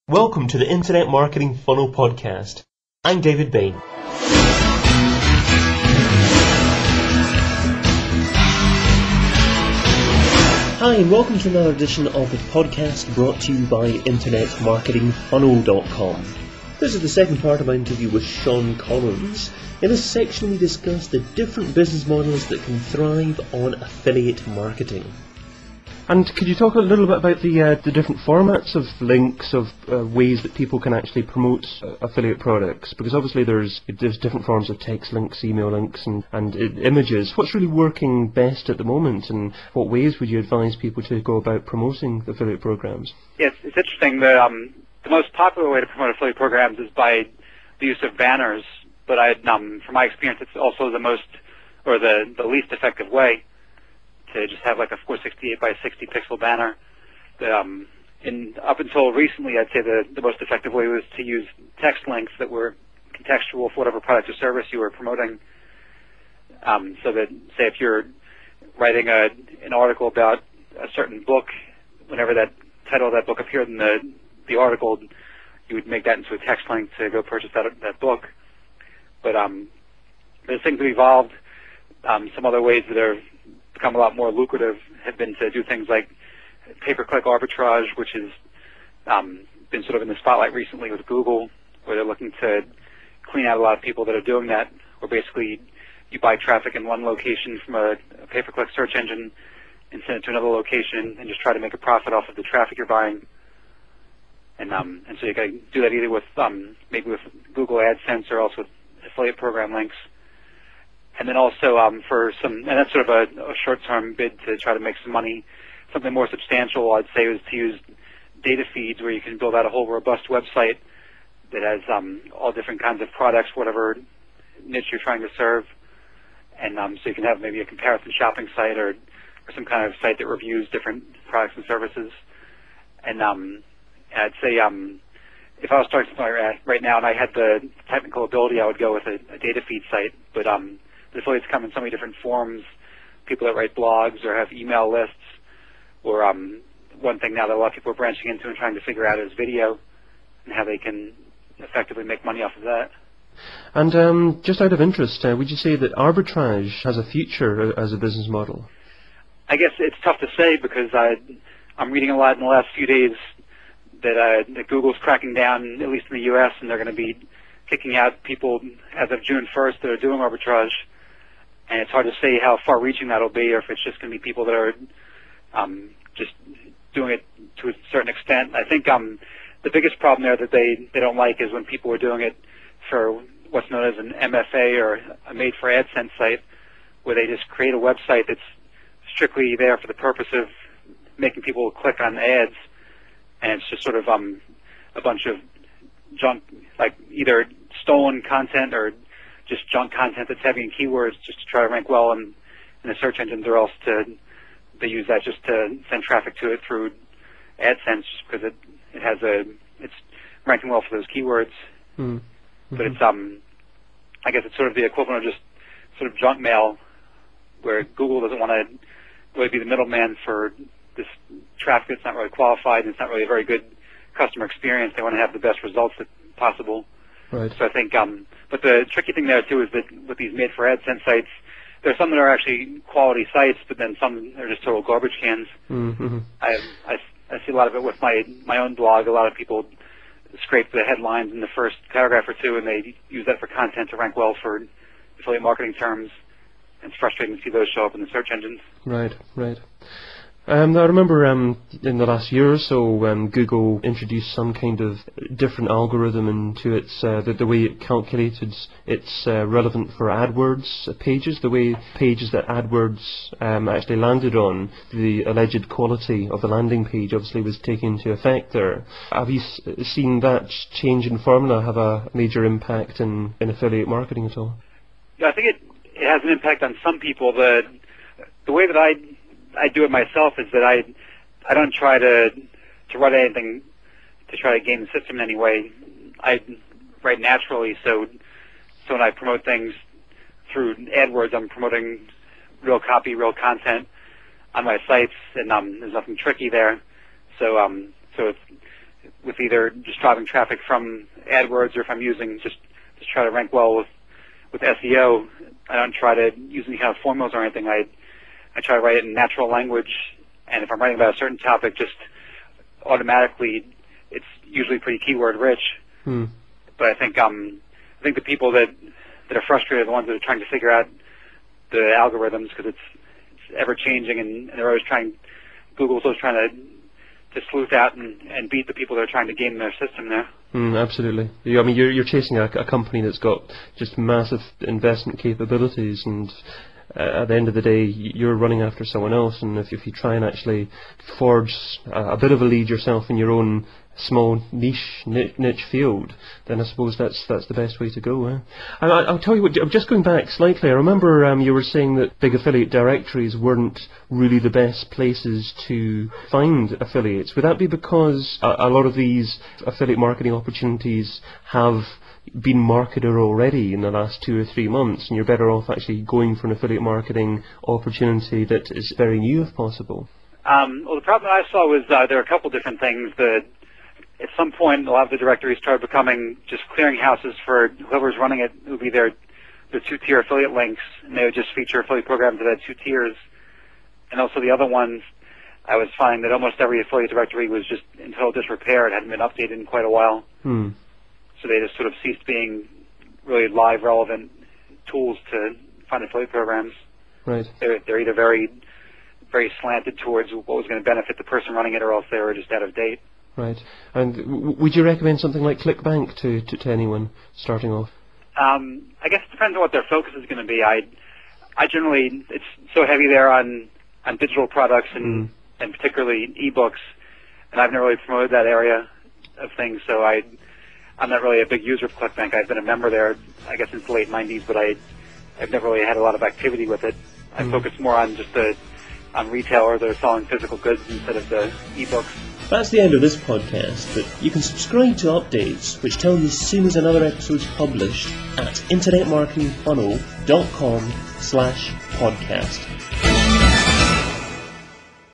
Welcome to the Internet Marketing Funnel Podcast. I'm David Bain. Hi, and welcome to another edition of the podcast brought to you by InternetMarketingFunnel.com. This is the second part of my interview with Shawn Collins. In this section we discuss the different business models that can thrive on affiliate marketing. And could you talk a little bit about the different formats of links, of ways that people can actually promote affiliate products? Because obviously there's different forms of text links, email links, and images. What's really working best at the moment, and what ways would you advise people to go about promoting affiliate programs? Yes, it's interesting. The most popular way to promote affiliate programs is by the use of banners, but from my experience, it's also the least effective way to just have like a 468 by 60 pixel banner. Up until recently, I'd say the most effective way was to use text links that were contextual for whatever product or service you were promoting. So that, say, if you're writing an article about a certain book, whenever that title of that book appeared in the article, you would make that into a text link to go purchase that book. But as things have evolved, some other ways that are become a lot more lucrative have been to do things like pay-per-click arbitrage, which has been sort of in the spotlight recently with Google, where they're looking to clean out a lot of people that are doing that, where basically you buy traffic in one location from a pay-per-click search engine and send it to another location and just try to make a profit off of the traffic you're buying. And so you can do that either with maybe with Google AdSense or also with affiliate program links. And then also and that's sort of a short-term bid to try to make some money. Something more substantial, I'd say, is to use data feeds where you can build out a whole robust website that has all different kinds of products, whatever niche you're trying to serve. And so you can have maybe a comparison shopping site or some kind of site that reviews different products and services. And I'd say if I was starting something right now and I had the technical ability, I would go with a data feed site. But the affiliates come in so many different forms. People that write blogs or have email lists, or one thing now that a lot of people are branching into and trying to figure out is video and how they can effectively make money off of that. And just out of interest, would you say that arbitrage has a future as a business model? I guess it's tough to say because I'm reading a lot in the last few days that Google's cracking down, at least in the U.S., and they're going to be kicking out people as of June 1st that are doing arbitrage. And it's hard to say how far-reaching that'll be, or if it's just going to be people that are just doing it to a certain extent. I think the biggest problem there that they don't like is when people are doing it for what's known as an MFA, or a made-for-AdSense site, where they just create a website that's strictly there for the purpose of making people click on ads, and it's just sort of a bunch of junk, like either stolen content or just junk content that's heavy in keywords just to try to rank well in the search engines, or else they use that just to send traffic to it through AdSense because it's ranking well for those keywords. Mm-hmm. But it's I guess it's sort of the equivalent of just sort of junk mail, where Google doesn't want to really be the middleman for this traffic that's not really qualified and it's not really a very good customer experience. They want to have the best results possible. Right. So I think, but the tricky thing there too is that with these made-for-AdSense sites, there are some that are actually quality sites, but then some are just total garbage cans. Mm-hmm. I see a lot of it with my own blog. A lot of people scrape the headlines in the first paragraph or two, and they use that for content to rank well for affiliate marketing terms. And it's frustrating to see those show up in the search engines. Right. I remember in the last year or so, Google introduced some kind of different algorithm into its the way it calculated its relevant for AdWords pages, the way pages that AdWords actually landed on, the alleged quality of the landing page obviously was taken into effect there. Have you seen that change in formula have a major impact in affiliate marketing at all? Yeah, I think it has an impact on some people. The way that I do it myself is that I don't try to write anything to try to game the system in any way. I write naturally, so when I promote things through AdWords, I'm promoting real copy, real content on my sites, and there's nothing tricky there. So with either just driving traffic from AdWords or if I'm using just try to rank well with SEO. I don't try to use any kind of formulas or anything. I try to write it in natural language, and if I'm writing about a certain topic, just automatically it's usually pretty keyword rich. But I think the people that are frustrated are the ones that are trying to figure out the algorithms, because it's ever changing, and they're always Google's always trying to sleuth out and beat the people that are trying to game their system there. Absolutely. I mean, you're chasing a company that's got just massive investment capabilities, and at the end of the day, you're running after someone else. And if you try and actually forge a bit of a lead yourself in your own small niche field, then I suppose that's the best way to go. And I'll tell you what, I'm just going back slightly. I remember you were saying that big affiliate directories weren't really the best places to find affiliates. Would that be because a lot of these affiliate marketing opportunities have been marketed already in the last 2 or 3 months, and you're better off actually going for an affiliate marketing opportunity that is very new if possible? Well, the problem I saw was there are a couple different things. At some point, a lot of the directories started becoming just clearinghouses for whoever's running it. It would be their 2-tier affiliate links, and they would just feature affiliate programs that had 2 tiers. And also the other ones, I was finding that almost every affiliate directory was just in total disrepair. It hadn't been updated in quite a while. So they just sort of ceased being really live, relevant tools to find affiliate programs. Right. They're either very, very slanted towards what was going to benefit the person running it, or else they were just out of date. Right. And would you recommend something like ClickBank to anyone starting off? I guess it depends on what their focus is going to be. I generally, it's so heavy there on digital products and particularly ebooks, and I've never really promoted that area of things, so I'm not really a big user of ClickBank. I've been a member there, I guess, since the late 90s, but I've never really had a lot of activity with it. I focus more on just on retailers that are selling physical goods instead of the ebooks. That's the end of this podcast, but you can subscribe to updates which tell you as soon as another episode's published at internetmarketingfunnel.com/podcast.